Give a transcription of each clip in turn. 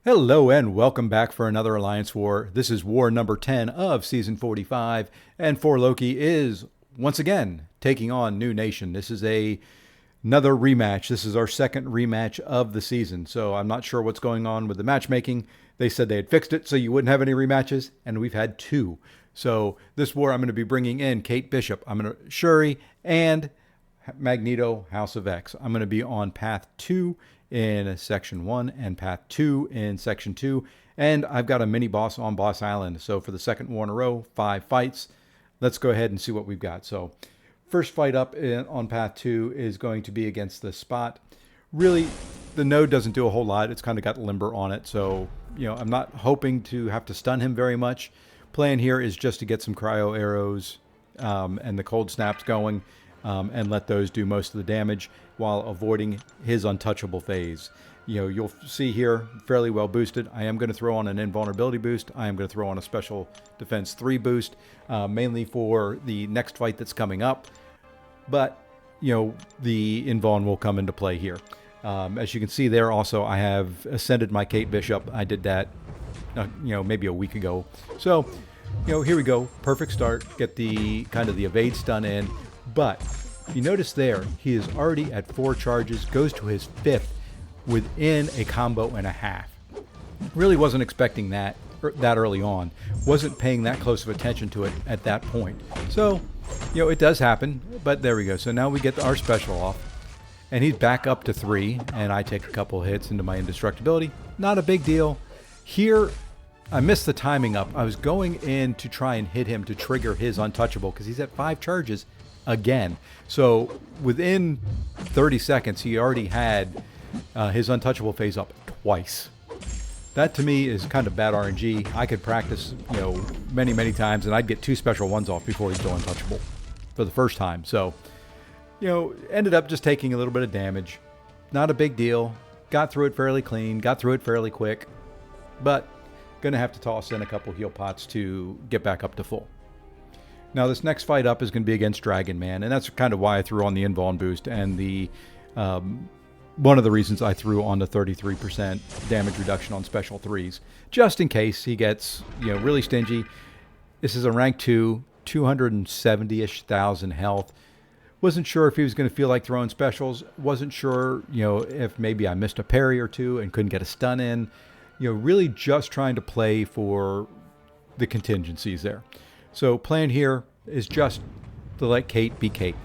Hello and welcome back for another Alliance War. This is war number 10 of season 45, and for Loki is once again taking on New Nation. This is another rematch. This is our second rematch of the season, so I'm not sure what's going on with the matchmaking. They said they had fixed it so you wouldn't have any rematches, and we've had two. So this war I'm going to be bringing in Kate Bishop, Shuri, and Magneto, House of X. I'm going to be on path 2 in section 1 and path 2 in section 2, and I've got a mini boss on Boss Island. So for the second war in a row, 5 fights. Let's go ahead and see what we've got. So first fight up on path 2 is going to be against the Spot. Really, the node doesn't do a whole lot. It's kind of got limber on it, so I'm not hoping to have to stun him very much. Plan here is just to get some cryo arrows and the cold snaps going, and let those do most of the damage while avoiding his untouchable phase. You'll see here, fairly well boosted. I am going to throw on an invulnerability boost. I am going to throw on a special defense 3 boost, mainly for the next fight that's coming up. But, the invuln will come into play here. As you can see there also, I have ascended my Kate Bishop. I did that, maybe a week ago. So, here we go. Perfect start. Get the kind of the evade stun in. But you notice there, he is already at 4 charges, goes to his 5th within a combo and a half. Really wasn't expecting that early on. Wasn't paying that close of attention to it at that point. So, it does happen, but there we go. So now we get our special off, and he's back up to 3, and I take a couple hits into my indestructibility. Not a big deal. Here, I missed the timing up. I was going in to try and hit him to trigger his untouchable because he's at 5 charges again. So within 30 seconds, he already had his untouchable phase up twice. That to me is kind of bad RNG. I could practice, many, many times, and I'd get 2 special ones off before he'd go untouchable for the first time. So, ended up just taking a little bit of damage. Not a big deal. Got through it fairly clean. Got through it fairly quick. But gonna have to toss in a couple heal pots to get back up to full. Now this next fight up is going to be against Dragonman, and that's kind of why I threw on the invuln boost, and the one of the reasons I threw on the 33% damage reduction on special 3s, just in case he gets really stingy. This is a rank 2, 270-ish thousand health. Wasn't sure if he was going to feel like throwing specials. Wasn't sure if maybe I missed a parry or 2 and couldn't get a stun in. Really just trying to play for the contingencies there. So plan here is just to let Kate be Kate.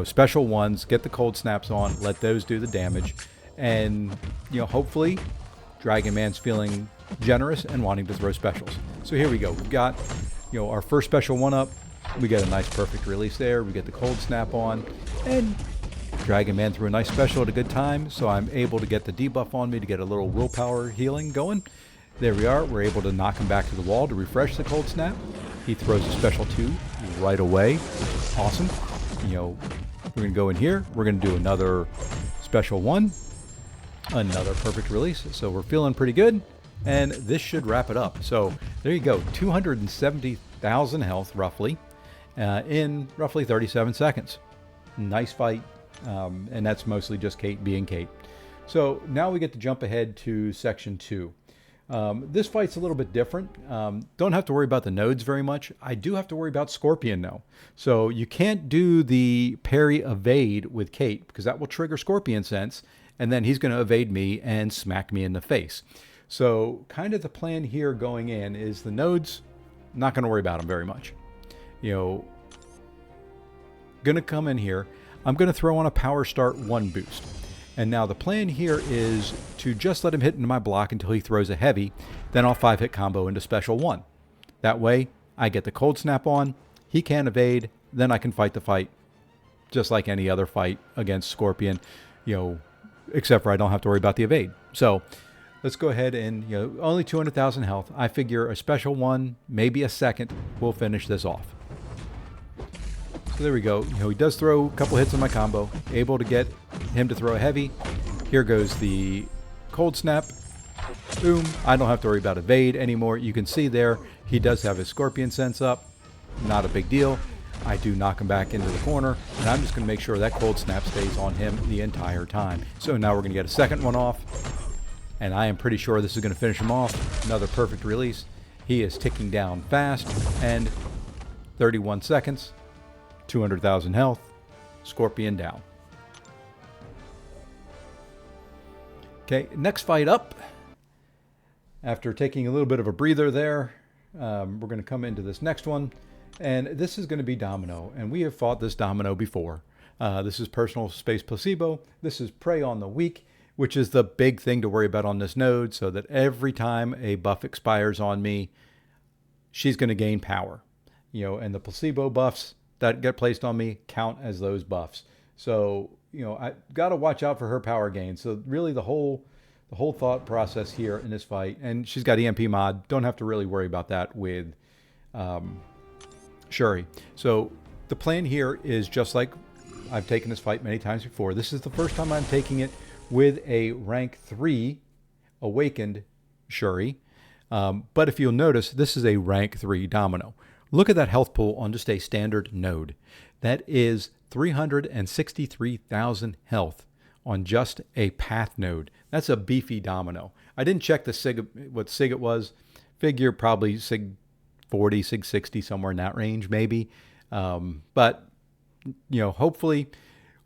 Special ones, get the cold snaps on, let those do the damage. And, hopefully Dragonman's feeling generous and wanting to throw specials. So here we go. We've got, our first special one up. We get a nice perfect release there. We get the cold snap on. And Dragonman threw a nice special at a good time. So I'm able to get the debuff on me to get a little willpower healing going. There we are. We're able to knock him back to the wall to refresh the cold snap. He throws a special 2 right away, which is awesome. We're going to go in here. We're going to do another special 1. Another perfect release. So we're feeling pretty good. And this should wrap it up. So there you go. 270,000 health, roughly, in roughly 37 seconds. Nice fight. And that's mostly just Kate being Kate. So now we get to jump ahead to section 2. This fight's a little bit different. Don't have to worry about the nodes very much. I do have to worry about Scorpion though. So you can't do the parry evade with Kate because that will trigger Scorpion sense, and then he's going to evade me and smack me in the face. So kind of the plan here going in is the nodes, not going to worry about them very much. Going to come in here. I'm going to throw on a power start 1 boost. And now the plan here is to just let him hit into my block until he throws a heavy. Then I'll 5-hit combo into special 1. That way, I get the cold snap on. He can't evade. Then I can fight the fight just like any other fight against Scorpion, except for I don't have to worry about the evade. So let's go ahead and, only 200,000 health. I figure a special 1, maybe a second, will finish this off. So there we go. He does throw a couple hits on my combo. Able to get him to throw a heavy. Here goes the cold snap. Boom. I don't have to worry about evade anymore. You can see there, he does have his Scorpion sense up. Not a big deal. I do knock him back into the corner, and I'm just going to make sure that cold snap stays on him the entire time. So now we're going to get a second one off. and I am pretty sure this is going to finish him off. Another perfect release. He is ticking down fast, and 31 seconds, 200,000 health, Scorpion down. Okay, next fight up. After taking a little bit of a breather there, we're going to come into this next one, and this is going to be Domino, and we have fought this Domino before. This is personal space placebo. This is prey on the weak, which is the big thing to worry about on this node, so that every time a buff expires on me, she's going to gain power. And the placebo buffs that get placed on me count as those buffs. So, I got to watch out for her power gain. So really the whole thought process here in this fight, and she's got EMP mod, don't have to really worry about that with Shuri. So the plan here is just like I've taken this fight many times before. This is the first time I'm taking it with a rank 3 awakened Shuri. But if you'll notice, this is a rank 3 Domino. Look at that health pool on just a standard node. That is 363,000 health on just a path node. That's a beefy Domino. I didn't check the SIG, what SIG it was. Figure probably SIG 40, SIG 60, somewhere in that range maybe. But, hopefully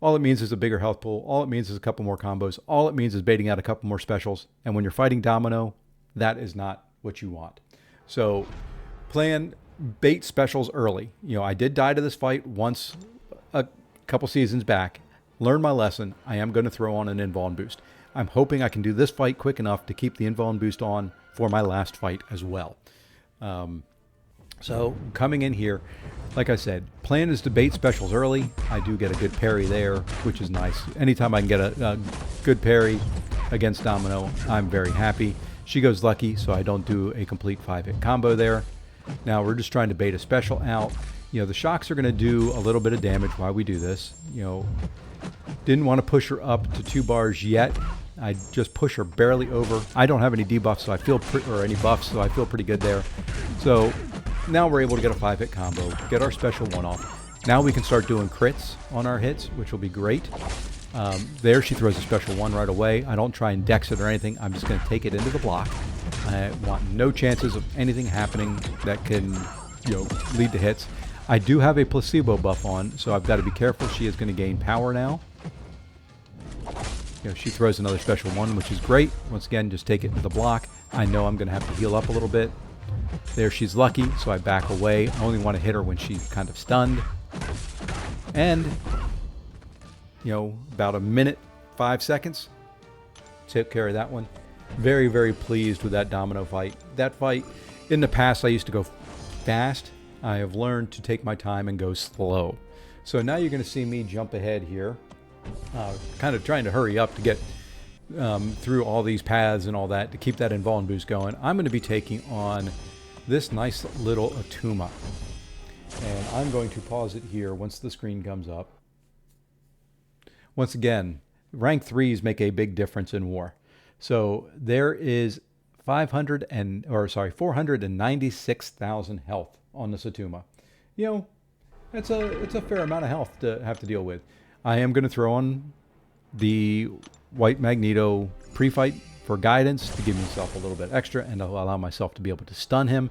all it means is a bigger health pool. All it means is a couple more combos. All it means is baiting out a couple more specials. And when you're fighting Domino, that is not what you want. So plan bait specials early. I did die to this fight once a couple seasons back. Learned my lesson. I am going to throw on an invuln boost. I'm hoping I can do this fight quick enough to keep the invuln boost on for my last fight as well. So coming in here, like I said, plan is to bait specials early. I do get a good parry there, which is nice. Anytime I can get a good parry against Domino, I'm very happy. She goes lucky, so I don't do a complete 5-hit combo there. Now we're just trying to bait a special out. The shocks are going to do a little bit of damage while we do this. Didn't want to push her up to 2 bars yet. I just push her barely over. I don't have any debuffs, so I feel or any buffs, so I feel pretty good there. So now we're able to get a 5-hit combo, get our special 1 off. Now we can start doing crits on our hits, which will be great. There she throws a special 1 right away. I don't try and dex it or anything. I'm just going to take it into the block. I want no chances of anything happening that can, lead to hits. I do have a placebo buff on, so I've got to be careful. She is going to gain power now. She throws another special 1, which is great. Once again, just take it into the block. I know I'm going to have to heal up a little bit. There, she's lucky, so I back away. I only want to hit her when she's kind of stunned. And, about a minute, 5 seconds. Took care of that one. Very, very pleased with that Domino fight. That fight, in the past, I used to go fast. I have learned to take my time and go slow. So now you're going to see me jump ahead here, kind of trying to hurry up to get through all these paths and all that to keep that invuln boost going. I'm going to be taking on this nice little Attuma. And I'm going to pause it here once the screen comes up. Once again, rank 3s make a big difference in war. So there is 496,000 health on this Attuma. It's a fair amount of health to have to deal with. I am going to throw on the White Magneto pre-fight for guidance to give myself a little bit extra and to allow myself to be able to stun him.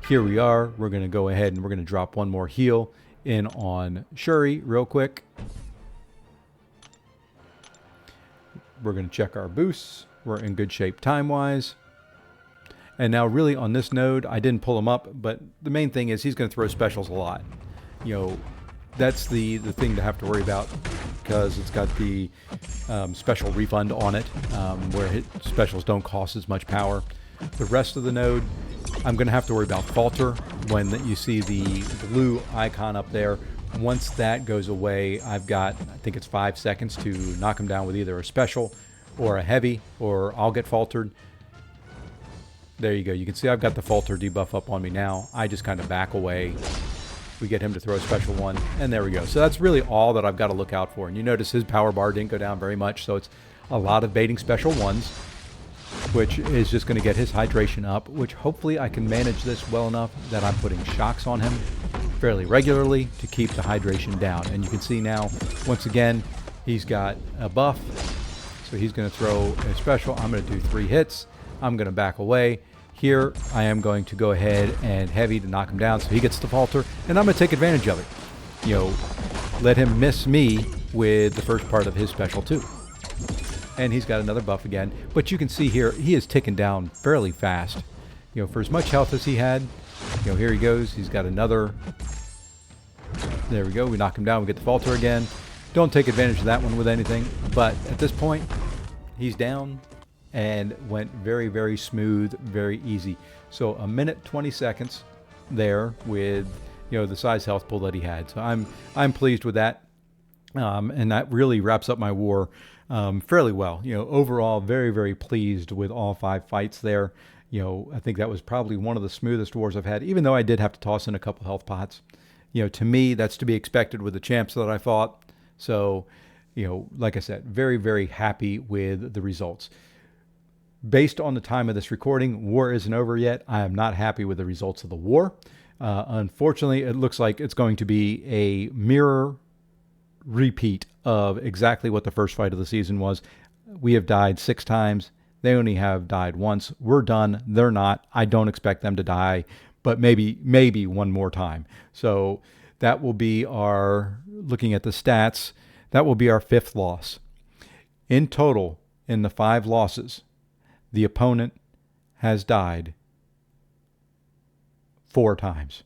Here we are. We're going to go ahead and we're going to drop one more heal in on Shuri real quick. We're going to check our boosts. We're in good shape time-wise. And now really on this node, I didn't pull him up, but the main thing is he's going to throw specials a lot. That's the thing to have to worry about because it's got the special refund on it where specials don't cost as much power. The rest of the node, I'm going to have to worry about falter when you see the blue icon up there. Once that goes away, I've got, I think it's 5 seconds to knock him down with either a special or a heavy, or I'll get faltered. There you go. You can see I've got the falter debuff up on me now. I just kind of back away. We get him to throw a special 1, and there we go. So that's really all that I've got to look out for. And you notice his power bar didn't go down very much, so it's a lot of baiting special 1s, which is just going to get his hydration up, which hopefully I can manage this well enough that I'm putting shocks on him fairly regularly to keep the hydration down. And you can see now, once again, he's got a buff. So he's going to throw a special. I'm going to do 3 hits. I'm going to back away. Here, I am going to go ahead and heavy to knock him down so he gets the falter, and I'm going to take advantage of it. You know, let him miss me with the first part of his special too. And he's got another buff again. But you can see here, he is ticking down fairly fast. You know, for as much health as he had, you know, here he goes. He's got another. There we go. We knock him down. We get the falter again. Don't take advantage of that one with anything. But at this point, he's down and went very, very smooth, very easy. So 1 minute 20 seconds there with, you know, the size health pool that he had. So I'm pleased with that. And that really wraps up my war fairly well. You know, overall, very, very pleased with all 5 fights there. You know, I think that was probably one of the smoothest wars I've had, even though I did have to toss in a couple health pots. You know, to me, that's to be expected with the champs that I fought. So, you know, like I said, very, very happy with the results. Based on the time of this recording, war isn't over yet. I am not happy with the results of the war. Unfortunately, it looks like it's going to be a mirror repeat of exactly what the first fight of the season was. We have died 6 times. They only have died once. We're done. They're not. I don't expect them to die, but maybe one more time. So that will be our, looking at the stats, that will be our 5th loss. In total, in the 5 losses, the opponent has died 4 times.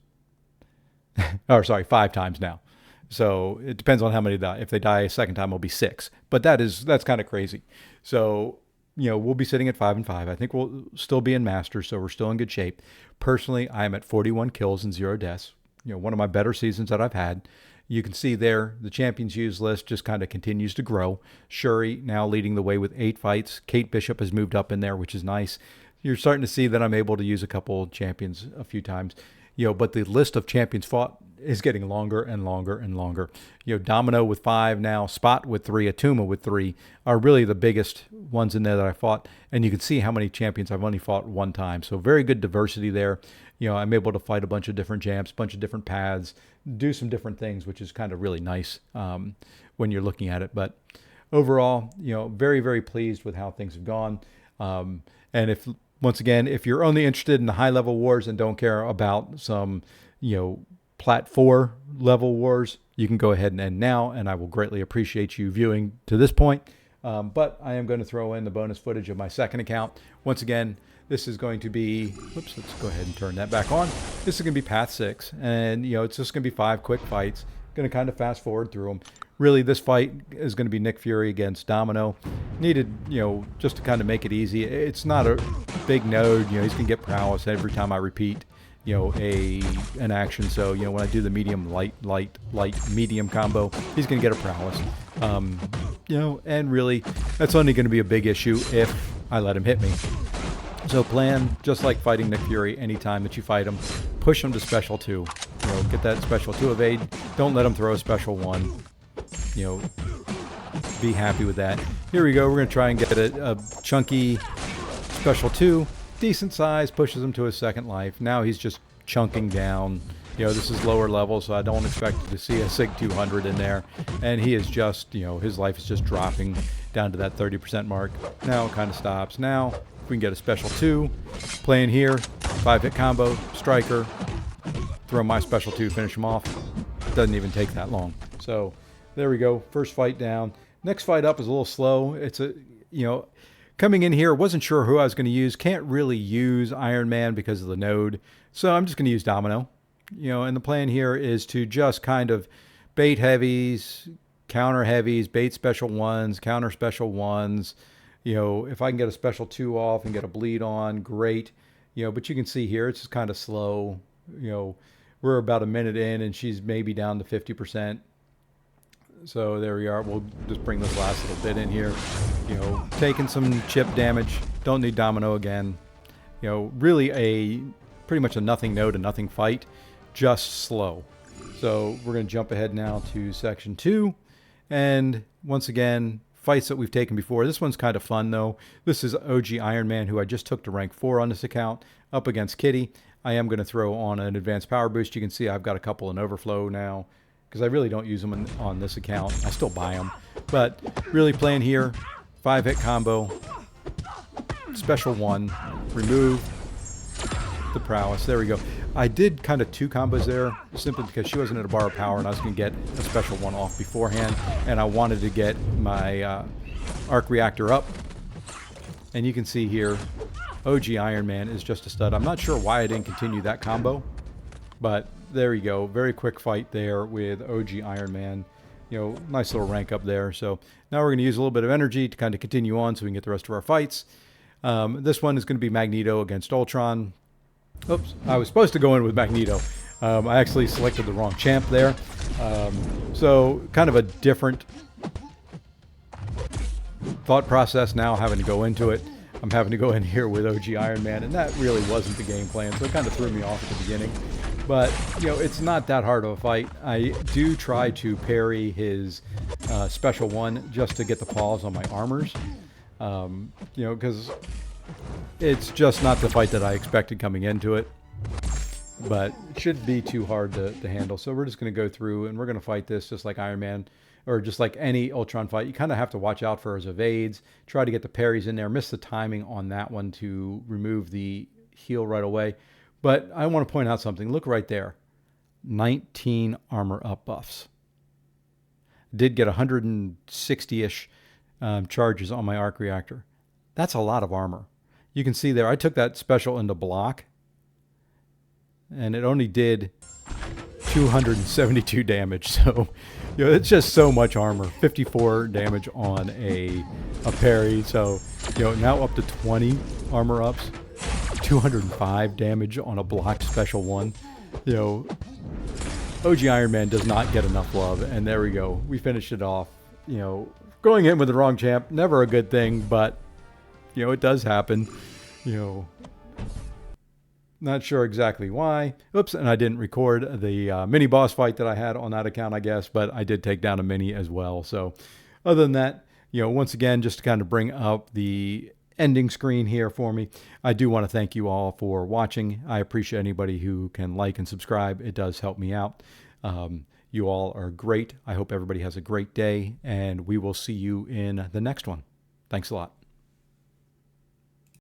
Or sorry, 5 times now. So it depends on how many die. If they die a second time, it'll be 6. But that's kind of crazy. So, you know, we'll be sitting at 5-5. I think we'll still be in Masters, so we're still in good shape. Personally, I am at 41 kills and 0 deaths. You know, one of my better seasons that I've had. You can see there, the champions used list just kind of continues to grow. Shuri now leading the way with 8 fights. Kate Bishop has moved up in there, which is nice. You're starting to see that I'm able to use a couple champions a few times. You know, but the list of champions fought is getting longer and longer and longer. You know, Domino with 5 now, Spot with 3, Attuma with 3 are really the biggest ones in there that I fought. And you can see how many champions I've only fought 1 time. So very good diversity there. You know, I'm able to fight a bunch of different champs, a bunch of different paths, do some different things, which is kind of really nice when you're looking at it. But overall, you know, very, very pleased with how things have gone. And if, once again, if you're only interested in the high level wars and don't care about some, you know, Plat 4 level wars, you can go ahead and end now, and I will greatly appreciate you viewing to this point. But I am going to throw in the bonus footage of my second account. Once again, this is going to be, whoops, let's go ahead and turn that back on. This is going to be Path 6, and, you know, it's just going to be 5 quick fights. Going to kind of fast forward through them. Really, this fight is going to be Nick Fury against Domino. Needed, you know, just to kind of make it easy. It's not a big node. You know, he's going to get prowess every time I repeat, you know, an action. So, you know, when I do the medium, light, medium combo, he's going to get a prowess. You know, and really, that's only going to be a big issue if I let him hit me. So plan, just like fighting Nick Fury, anytime that you fight him, push him to special 2. You know, get that special 2 evade. Don't let him throw a special 1. You know, be happy with that. Here we go. We're going to try and get a chunky special 2. Decent size, pushes him to his second life. Now he's just chunking down. You know, this is lower level, so I don't expect to see a Sig 200 in there. And he is just, you know, his life is just dropping down to that 30% mark. Now it kind of stops. Now, if we can get a special 2, playing here, 5-hit combo, striker, throw my special 2, finish him off. Doesn't even take that long. So there we go. First fight down. Next fight up is a little slow. It's a, you know, coming in here, wasn't sure who I was going to use. Can't really use Iron Man because of the node. So I'm just going to use Domino. You know, and the plan here is to just kind of bait heavies, counter heavies, bait special 1s, counter special 1s. You know, if I can get a special 2 off and get a bleed on, great. You know, but you can see here, it's just kind of slow. You know, we're about a minute in and she's maybe down to 50%. So there we are. We'll just bring this last little bit in here. You know, taking some chip damage. Don't need Domino again. You know, really pretty much a nothing node, a nothing fight. Just slow. So we're going to jump ahead now to section 2. And once again, fights that we've taken before. This one's kind of fun though. This is OG Iron Man, who I just took to rank 4 on this account, up against Kitty. I am going to throw on an advanced power boost. You can see I've got a couple in overflow now because I really don't use them on this account. I still buy them, but really playing here, 5-hit combo, special 1, remove the prowess. There we go. I did kind of 2 combos there simply because she wasn't at a bar of power and I was going to get a special 1 off beforehand, and I wanted to get my arc reactor up. And you can see here, OG Iron Man is just a stud. I'm not sure why I didn't continue that combo, but there you go. Very quick fight there with OG Iron Man. You know, nice little rank up there. So now we're going to use a little bit of energy to kind of continue on so we can get the rest of our fights. This one is going to be Magneto against Ultron. Oops, I was supposed to go in with Magneto. I actually selected the wrong champ there. So kind of a different thought process now, having to go into it. I'm having to go in here with OG Iron Man, and that really wasn't the game plan, so it kind of threw me off at the beginning. But, you know, it's not that hard of a fight. I do try to parry his special 1 just to get the pause on my armors. You know, because it's just not the fight that I expected coming into it. But it shouldn't be too hard to handle. So we're just going to go through and we're going to fight this just like Iron Man, or just like any Ultron fight. You kind of have to watch out for his evades. Try to get the parries in there. Miss the timing on that one to remove the heal right away. But I want to point out something. Look right there. 19 armor up buffs. Did get 160-ish charges on my arc reactor. That's a lot of armor. You can see there, I took that special into block, and it only did 272 damage. So, you know, it's just so much armor. 54 damage on a parry. So, you know, now up to 20 armor ups. 205 damage on a blocked special 1. You know, OG Iron Man does not get enough love, and there we go. We finished it off. You know, going in with the wrong champ, never a good thing, but, you know, it does happen. You know, not sure exactly why. Oops, and I didn't record the mini boss fight that I had on that account, I guess, but I did take down a mini as well. So other than that, you know, once again, just to kind of bring up the ending screen here for me, I do want to thank you all for watching. I appreciate anybody who can like and subscribe. It does help me out. You all are great. I hope everybody has a great day, and we will see you in the next one. Thanks a lot.